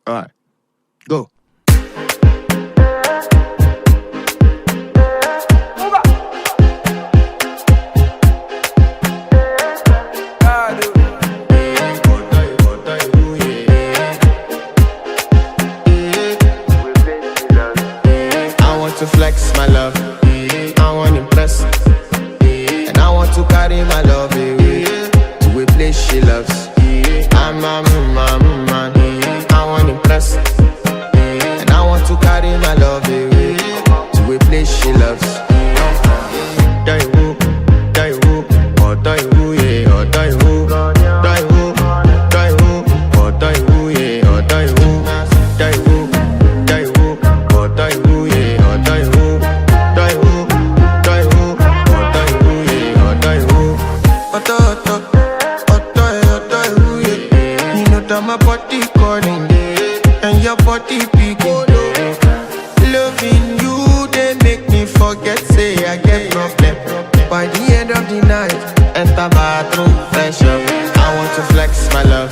All right, go. To flex my love, I want to impress, and I want to carry my love away to a place she loves. I'm a man, I want to impress, and I want to carry my love away to a place she loves. Die woo, oh die woo, yeah, oh die woo, die woo, die woo, oh die woo, yeah, oh die woo, die woo, oh die woo, yeah. My body calling and your body picking. Loving you, they make me forget, say I get problem. By the end of the night, enter bathroom, fresh up. I want to flex my love,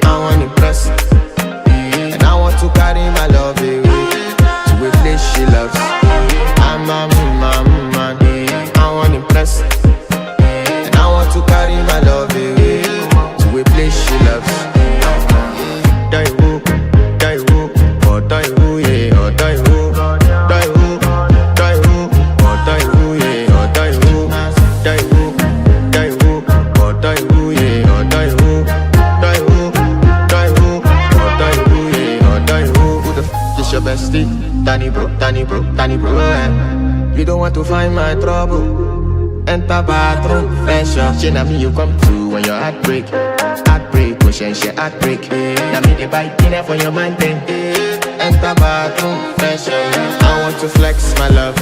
I want to impress, and I want to carry my love away to a place she loves. I'm a man, I want to impress, and I want to carry my love away to a place she loves. Die woo, oh die woo, yeah, oh die woo, die woo, oh die woo, yeah, oh die woo, die woo, oh die woo, yeah, oh die woo, die woo, oh die woo, yeah, oh die woo. Who the f is your bestie? Danny bro, eh? You don't want to find my trouble. Enter bathroom, fresh up. She na me you come to when your heart break. Push she heartbreak. Now me the bite dinner for your man then. Enter bathroom, fresh up. I want to flex my love,